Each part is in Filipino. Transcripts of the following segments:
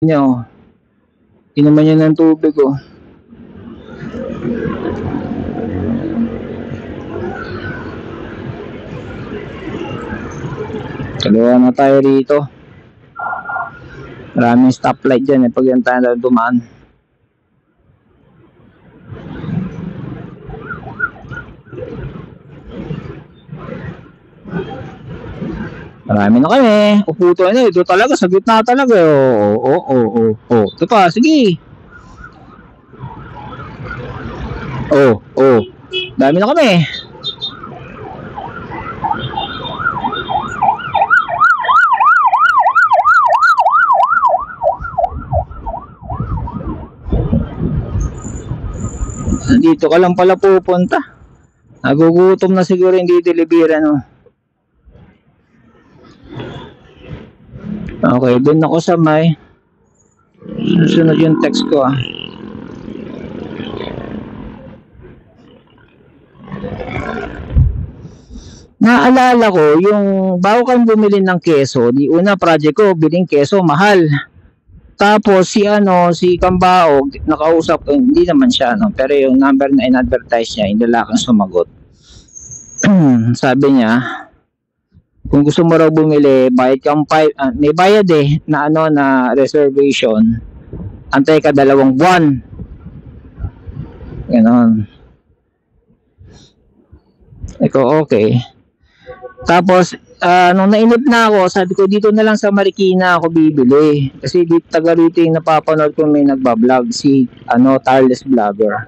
niya, oh. Inuman niya ng tubig, oh. Kaliwa na tayo rito. Maraming stoplight dyan, eh, pag yan tayo dumaan. Marami na kami. Uputo na, ito talaga, sa gitna talaga. Oo. Ito pa, sige. Dami na kami. Dito ka lang pala pupunta. Nagugutom na siguro hindi delivery, no? Okay, dun ako sa may susunod yung text ko, ah. Naalala ko yung bago kang bumili ng keso, di una project ko biling keso mahal. Tapos si Kambao nakausap ko, hindi naman siya pero yung number na in-advertise niya, hindi lalaking sumagot. Sabi niya, kung gusto mo raw bumili, bayad kang may bayad na reservation. Antay ka 2 buwan. Ganon. Eko, okay. Tapos nung nainip na ako, sabi ko dito na lang sa Marikina ako bibili. Kasi dito taga rito yung napapanood ko may nagbablog, si Tireless Vlogger.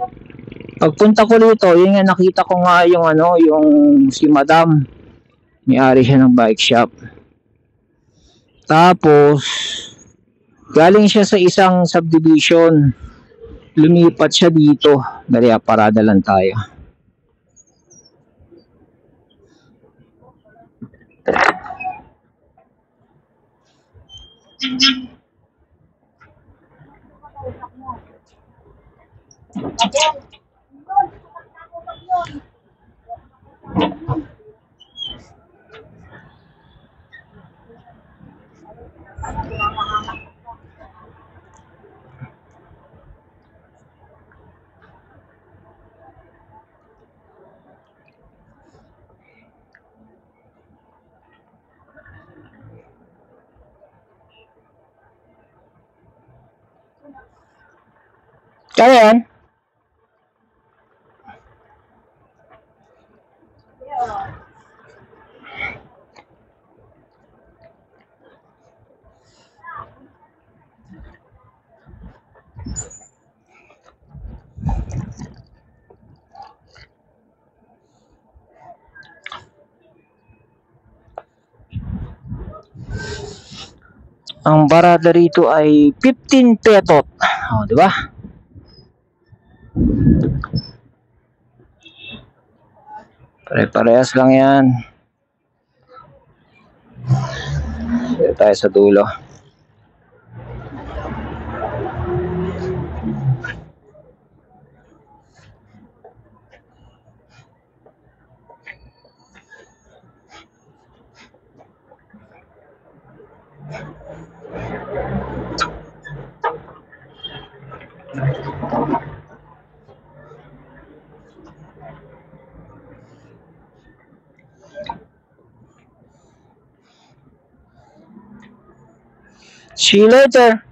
Pagpunta ko rito, yun nga nakita ko nga yung si Madam. May-ari siya ng bike shop. Tapos galing siya sa isang subdivision. Lumipat siya dito. Dali, parada lang tayo. Kaya yan? Ang barada rito ay 15 petot. Oh, di ba? Pare-parehas lang yan. Dito tayo sa dulo. See you later.